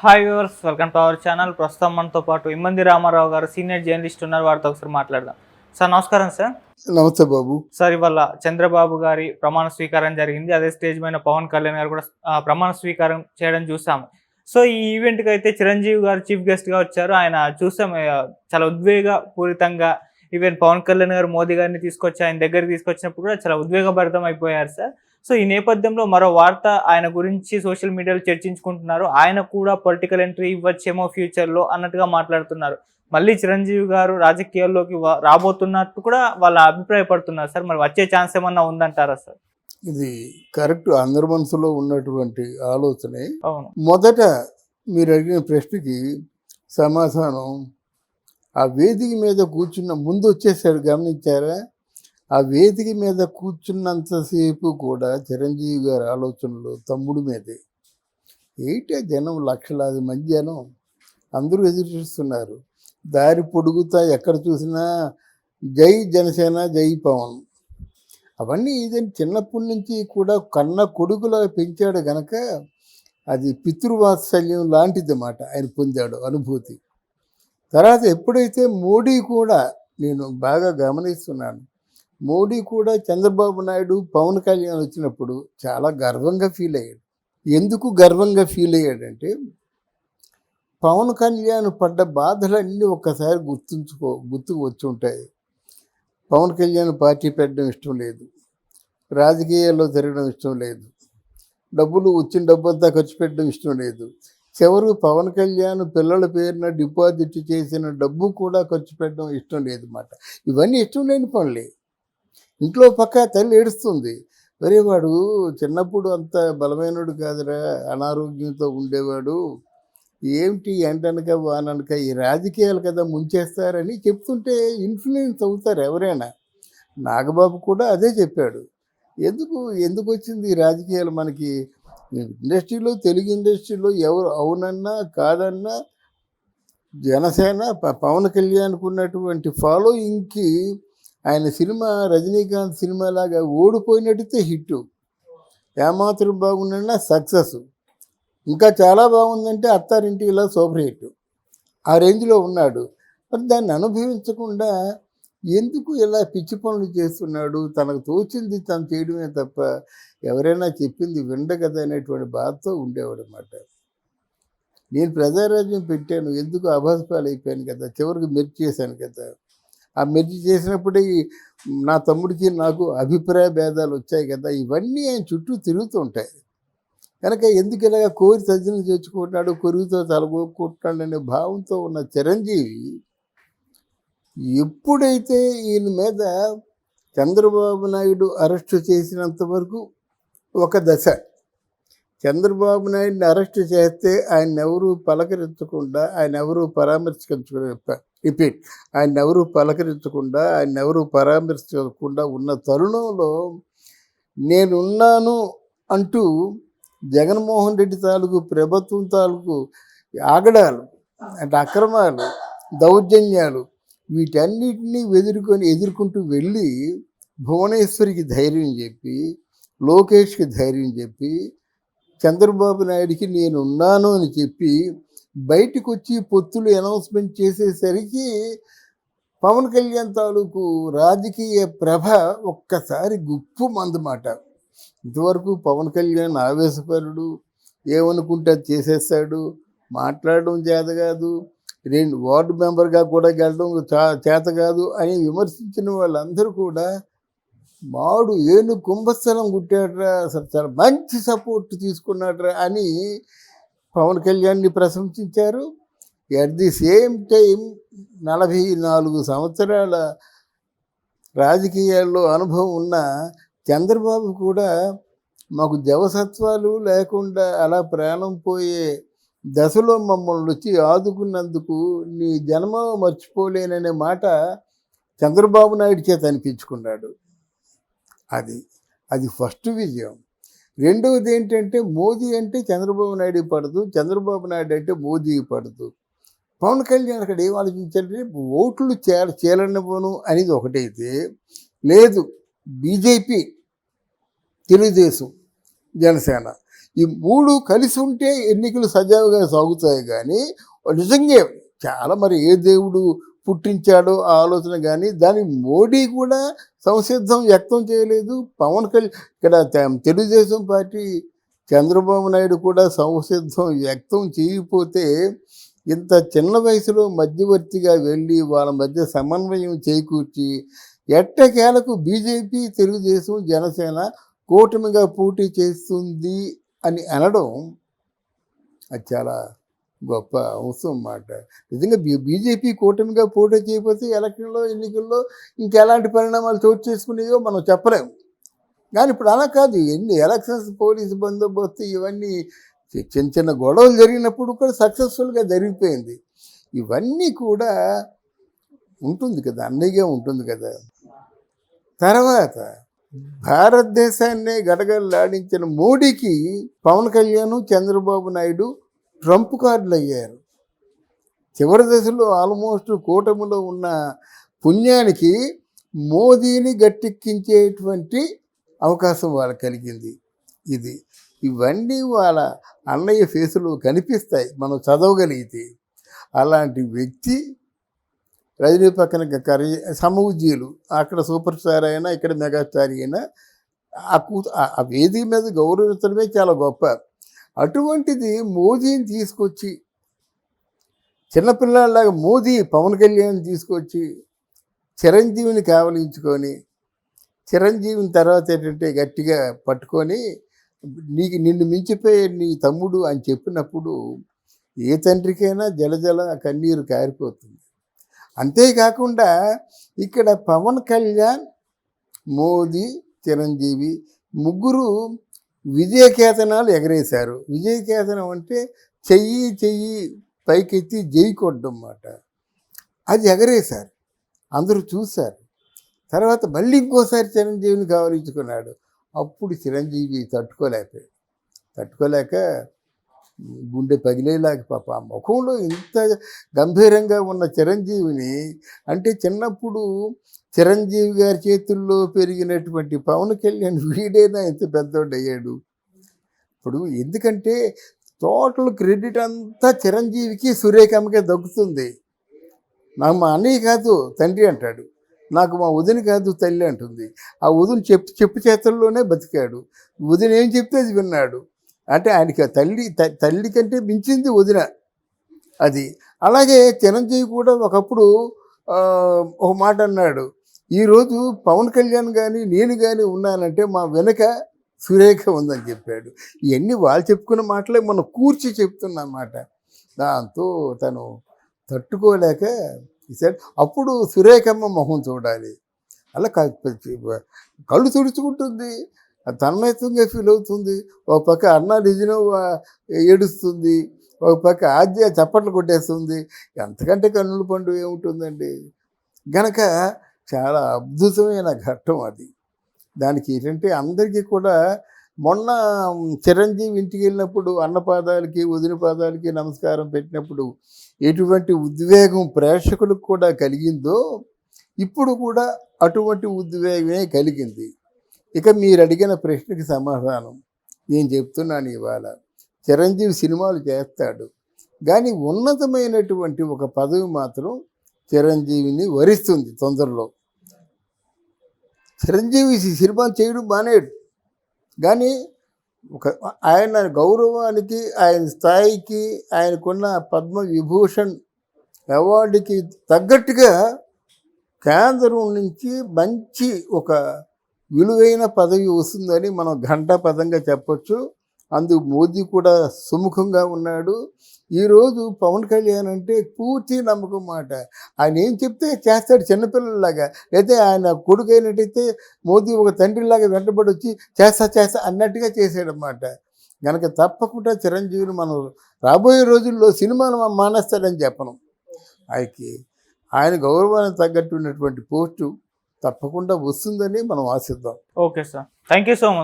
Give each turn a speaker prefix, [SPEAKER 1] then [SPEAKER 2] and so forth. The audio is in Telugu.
[SPEAKER 1] Hi viewers, welcome to our channel. ప్రస్తుతం మనతో పాటు ఇమ్మంది రామారావు గారు సీనియర్ జర్నలిస్ట్ ఉన్నారు. వారితో ఒకసారి మాట్లాడదాం. సార్ నమస్కారం. సార్
[SPEAKER 2] నమస్తే బాబు.
[SPEAKER 1] సార్ ఇవాళ చంద్రబాబు గారి ప్రమాణ స్వీకారం జరిగింది. అదే స్టేజ్ పైన పవన్ కళ్యాణ్ గారు కూడా ప్రమాణ స్వీకారం చేయడం చూసాము. సో ఈ ఈవెంట్కి అయితే చిరంజీవి గారు చీఫ్ గెస్ట్గా వచ్చారు. ఆయన చూసాం చాలా ఉద్వేగపూరితంగా ఈవెన్ పవన్ కళ్యాణ్ గారు మోదీ గారిని తీసుకొచ్చి ఆయన దగ్గరికి తీసుకొచ్చినప్పుడు కూడా చాలా ఉద్వేగభరితం అయిపోయారు సార్. సో ఈ నేపథ్యంలో మరో వార్త ఆయన గురించి సోషల్ మీడియాలో చర్చించుకుంటున్నారు. ఆయన కూడా పొలిటికల్ ఎంట్రీ ఇవ్వచ్చేమో ఫ్యూచర్లో అన్నట్టుగా మాట్లాడుతున్నారు. మళ్ళీ చిరంజీవి గారు రాజకీయాల్లోకి రాబోతున్నట్టు కూడా వాళ్ళ అభిప్రాయపడుతున్నారు సార్. మరి వచ్చే ఛాన్స్ ఏమన్నా ఉందంటారా సార్?
[SPEAKER 2] ఇది కరెక్ట్, అందరి మనసులో ఉన్నటువంటి ఆలోచనే.
[SPEAKER 1] అవును.
[SPEAKER 2] మొదట మీరు అడిగిన ప్రశ్నకి సమాధానం, ఆ వేదిక మీద కూర్చున్న ముందు వచ్చేసాడు, గమనించారా? ఆ వేదిక మీద కూర్చున్నంతసేపు కూడా చిరంజీవి గారి ఆలోచనలు తమ్ముడి మీదే. ఏంటే జనం, లక్షలాది మంది జనం అందరూ ఎదురు చూస్తున్నారు. దారి పొడుగుతా ఎక్కడ చూసినా జై జనసేన, జై పవన్. అవన్నీ ఇదని చిన్నప్పటి నుంచి కూడా కన్న కొడుకులా పెంచాడు గనక అది పితృవాత్సల్యం లాంటిది మాట ఆయన పొందాడు అనుభూతి. తర్వాత ఎప్పుడైతే మోడీ కూడా, నేను బాగా గమనిస్తున్నాను, మోడీ కూడా చంద్రబాబు నాయుడు పవన్ కళ్యాణ్ వచ్చినప్పుడు చాలా గర్వంగా ఫీల్ అయ్యాడు. ఎందుకు గర్వంగా ఫీల్ అయ్యాడంటే, పవన్ కళ్యాణ్ పడ్డ బాధలన్నీ ఒక్కసారి గుర్తుకు వచ్చి ఉంటాయి. పవన్ కళ్యాణ్ పార్టీ పెట్టడం ఇష్టం లేదు, రాజకీయాల్లో తిరగడం ఇష్టం లేదు, వచ్చిన డబ్బంతా ఖర్చు పెట్టడం ఇష్టం లేదు, చివరికి పవన్ కళ్యాణ్ పిల్లల పేరున డిపాజిట్ చేసిన డబ్బు కూడా ఖర్చు పెట్టడం ఇష్టం లేదు అన్నమాట. ఇవన్నీ ఇష్టం లేని పనులే. ఇంట్లో పక్క తల్లి ఏడుస్తుంది, మరి వాడు చిన్నప్పుడు అంత బలమైనడు కాదురా, అనారోగ్యంతో ఉండేవాడు, ఏమిటి ఎంటనక వాననక ఈ రాజకీయాలు కదా ముంచేస్తారని చెప్తుంటే ఇన్ఫ్లుయెన్స్ అవుతారు ఎవరైనా. నాగబాబు కూడా అదే చెప్పాడు. ఎందుకు వచ్చింది ఈ రాజకీయాలు మనకి? ఇండస్ట్రీలో, తెలుగు ఇండస్ట్రీలో ఎవరు అవునన్నా కాదన్నా జనసేన పవన్ కళ్యాణ్కు ఉన్నటువంటి ఫాలోయింగ్కి ఆయన సినిమా రజనీకాంత్ సినిమా లాగా ఓడిపోయినట్టయితే హిట్, ఏమాత్రం బాగుందన్నా సక్సెస్, ఇంకా చాలా బాగుందంటే అత్తారింటి ఇలా సూపర్ హిట్, ఆ రేంజ్లో ఉన్నాడు. మరి దాన్ని అనుభవించకుండా ఎందుకు ఇలా పిచ్చి పనులు చేస్తున్నాడు? తనకు తోచింది తను చేయడమే తప్ప ఎవరైనా చెప్పింది విండ కదా అనేటువంటి బాధతో ఉండేవాడు అన్నమాట. నేను ప్రజారాజ్యం పెట్టాను, ఎందుకు అభాస్పాలు అయిపోయాను కదా, చివరికి మెర్చి చేశాను కదా. ఆ మెర్చి చేసినప్పుడే నా తమ్ముడికి నాకు అభిప్రాయ భేదాలు వచ్చాయి కదా. ఇవన్నీ ఆయన చుట్టూ తిరుగుతూ ఉంటాయి కనుక ఎందుకు ఇలాగ కోరి సజ్జనం చేర్చుకుంటున్నాడు, కొరుగుతో తలగొక్కుంటున్నాడు అనే భావంతో ఉన్న చిరంజీవి ఎప్పుడైతే ఈయన మీద చంద్రబాబు నాయుడు అరెస్టు చేసినంత వరకు ఒక దశ, చంద్రబాబు నాయుడిని అరెస్ట్ చేస్తే ఆయన ఎవరూ పలకరించకుండా, ఆయన ఎవరూ పరామర్శించకుండా ఉన్న తరుణంలో నేనున్నాను అంటూ జగన్మోహన్ రెడ్డి తాలూకు ప్రభుత్వం తాలూకు ఆగడాలు అంటే అక్రమాలు, దౌర్జన్యాలు, వీటన్నిటినీ ఎదుర్కొంటూ వెళ్ళి భువనేశ్వరికి ధైర్యం చెప్పి, లోకేష్కి ధైర్యం చెప్పి, చంద్రబాబు నాయుడికి నేను ఉన్నాను అని చెప్పి బయటకు వచ్చి పొత్తులు అనౌన్స్మెంట్ చేసేసరికి పవన్ కళ్యాణ్ తాలూకు రాజకీయ ప్రభ ఒక్కసారి గుప్పు మందమాట. ఇంతవరకు పవన్ కళ్యాణ్ ఆవేశపరుడు, ఏమనుకుంటే అది చేసేస్తాడు, మాట్లాడడం చేత కాదు, వార్డు మెంబర్గా కూడా గెలడం చేత కాదు అని విమర్శించిన వాళ్ళందరూ కూడా మాడు ఏను కుంభస్థలం కుట్టాడ్రా, అసలు చాలా మంచి సపోర్ట్ తీసుకున్నాడ్రా అని పవన్ కళ్యాణ్ని ప్రశంసించారు. ఎట్ ది సేమ్ టైం 44 సంవత్సరాల రాజకీయాల్లో అనుభవం ఉన్న చంద్రబాబు కూడా మాకు జవసత్వాలు లేకుండా అలా ప్రాణం పోయే దశలో మమ్మల్ని వచ్చి ఆదుకున్నందుకు నీ జన్మ మర్చిపోలేననే మాట చంద్రబాబు నాయుడు చేత అనిపించుకున్నాడు. అది ఫస్ట్ విజయం. రెండవది ఏంటంటే, మోదీ అంటే చంద్రబాబు నాయుడు పడదు, చంద్రబాబు నాయుడు అంటే మోదీ పడదు. పవన్ కళ్యాణ్ అక్కడ ఏం ఆలోచించారంటే, ఓట్లు చేలనివ్వను అనేది ఒకటైతే, లేదు బీజేపీ, తెలుగుదేశం, జనసేన ఈ 3 కలిసి ఉంటే ఎన్నికలు సజావుగా సాగుతాయి కానీ నిజంగా చాలా మరి ఏ దేవుడు పుట్టించాడో ఆ ఆలోచన కానీ దాని మోడీ కూడా సంసిద్ధం వ్యక్తం చేయలేదు. పవన్ కళ్యాణ్ ఇక్కడ తెలుగుదేశం పార్టీ చంద్రబాబు నాయుడు కూడా సంసిద్ధం వ్యక్తం చేయకపోతే ఇంత చిన్న వయసులో మధ్యవర్తిగా వెళ్ళి వాళ్ళ మధ్య సమన్వయం చేకూర్చి ఎట్టకేలకు బీజేపీ, తెలుగుదేశం, జనసేన కూటమిగా పోటీ చేస్తుంది అని అనడం అది చాలా గొప్ప అవసరం మాట. నిజంగా బీజేపీ కూటమిగా పోటీ చేయకపోతే ఎన్నికల్లో ఇంకెలాంటి పరిణామాలు చోటు చేసుకునేదో మనం చెప్పలేము. కానీ ఇప్పుడు అలా కాదు. ఎన్ని ఎలక్షన్స్, పోలీసు బందోబస్తు ఇవన్నీ చిన్న చిన్న గొడవలు జరిగినప్పుడు కూడా సక్సెస్ఫుల్గా జరిగిపోయింది. ఇవన్నీ కూడా ఉంటుంది కదా, అన్నయ్యగా ఉంటుంది కదా. తర్వాత భారతదేశాన్ని గడగడలాడించిన మోడీకి పవన్ కళ్యాణ్, చంద్రబాబు నాయుడు ట్రంప్ కార్డులు అయ్యారు. చివరి దశలో ఆల్మోస్ట్ కూటమిలో ఉన్న పుణ్యానికి మోదీని గట్టెక్కించేటువంటి అవకాశం వాళ్ళకి కలిగింది. ఇవన్నీ వాళ్ళ అన్నయ్య ఫేసులో కనిపిస్తాయి మనం చదవగలిగితే. అలాంటి వ్యక్తి రజనీ పక్కన సమూజీలు, అక్కడ సూపర్ స్టార్ అయినా ఇక్కడ మెగాస్టార్ అయినా ఆ వేదిక మీద గౌరవించడమే చాలా గొప్ప. అటువంటిది మోదీని తీసుకొచ్చి చిన్నపిల్లలాగా పవన్ కళ్యాణ్ తీసుకొచ్చి చిరంజీవిని కావలించుకొని చిరంజీవిని తర్వాత ఏంటంటే గట్టిగా పట్టుకొని నిన్ను మించిపోయే నీ తమ్ముడు అని చెప్పినప్పుడు ఏ తండ్రికైనా జలజల కన్నీరు కారిపోతుంది. అంతేకాకుండా ఇక్కడ పవన్ కళ్యాణ్, మోదీ, చిరంజీవి ముగ్గురు విజయకేతనాలు ఎగరేశారు. విజయకేతనం అంటే చెయ్యి పైకెత్తి జై కొట్టడం అన్నమాట. అది ఎగరేశారు, అందరూ చూశారు. తర్వాత మళ్ళీ ఇంకోసారి చిరంజీవిని కావలించుకున్నాడు. అప్పుడు చిరంజీవి తట్టుకోలేక గుండె పగిలేలాగా పాప ఆ ముఖంలో ఇంత గంభీరంగా ఉన్న చిరంజీవిని, అంటే చిన్నప్పుడు చిరంజీవి గారి చేతుల్లో పెరిగినటువంటి పవన్ కళ్యాణ్ వీడైనా ఎంత పెద్దోడు అయ్యాడు. ఇప్పుడు ఎందుకంటే టోటల్ క్రెడిట్ అంతా చిరంజీవికి, సురేఖమ్మకే దక్కుతుంది. నాకు మా అన్నయ్య కాదు తండ్రి అంటాడు, నాకు మా వదిన కాదు తల్లి అంటుంది. ఆ వదిన చెప్పు చేతుల్లోనే బతికాడు. వదిన ఏం చెప్తే అది విన్నాడు. అంటే ఆయనకి తల్లి కంటే మించింది వదిన. అది అలాగే చిరంజీవి కూడా ఒకప్పుడు ఒక మాట అన్నాడు, ఈరోజు పవన్ కళ్యాణ్ కానీ నేను కానీ ఉన్నానంటే మా వెనక సురేఖ ఉందని చెప్పాడు. ఇవన్నీ వాళ్ళు చెప్పుకున్న మాటలే మనం కూర్చి చెప్తున్నమాట. దాంతో తను తట్టుకోలేక ఈసారి అప్పుడు సురేఖమ్మ మొహం చూడాలి. అలా కళ్ళు తుడుచుకుంటుంది, తన్మయత్వంగా ఫీల్ అవుతుంది. ఒక పక్క అన్నా నిజనో ఏడుస్తుంది, ఒక పక్క ఆద్య చప్పట్లు కొట్టేస్తుంది. ఎంతకంటే కన్నుల పండు ఏముంటుందండి. గనక చాలా అద్భుతమైన ఘట్టం అది. దానికి ఏంటంటే అందరికీ కూడా మొన్న చిరంజీవి ఇంటికి వెళ్ళినప్పుడు అన్న పాదాలకి, వదిన పాదాలకి నమస్కారం పెట్టినప్పుడు ఎటువంటి ఉద్వేగం ప్రేక్షకులకు కూడా కలిగిందో ఇప్పుడు కూడా అటువంటి ఉద్వేగమే కలిగింది. ఇక మీరు అడిగిన ప్రశ్నకి సమాధానం నేను చెప్తున్నాను ఇవాళ. చిరంజీవి సినిమాలు చేస్తాడు, కానీ ఉన్నతమైనటువంటి ఒక పదవి మాత్రం చిరంజీవిని వరిస్తుంది తొందరలో. చిరంజీవి సినిమాలు చేయడం మానేడు, కానీ ఆయన గౌరవానికి, ఆయన స్థాయికి, ఆయనకున్న పద్మవిభూషణ్ అవార్డుకి తగ్గట్టుగా కేంద్రం నుంచి మంచి ఒక విలువైన పదవి వస్తుందని మనం ఘంటాపదంగా చెప్పొచ్చు. అందుకు మోదీ కూడా సుముఖంగా ఉన్నాడు. ఈరోజు పవన్ కళ్యాణ్ అంటే పూర్తి నమ్మకం మాట. ఆయన ఏం చెప్తే చేస్తాడు చిన్నపిల్లలాగా. అయితే ఆయన కొడుకు అయినట్టయితే మోదీ ఒక తండ్రిలాగా వెంటబడి వచ్చి చేస్తా అన్నట్టుగా చేసాడన్నమాట. కనుక తప్పకుండా చిరంజీవిని మనం రాబోయే రోజుల్లో సినిమాను మానేస్తాడని చెప్పను. ఆయన గౌరవానికి తగ్గట్టున్నటువంటి పోస్టు తప్పకుండా వస్తుందని మనం ఆశిద్దాం.
[SPEAKER 1] Okay sir, thank you so much.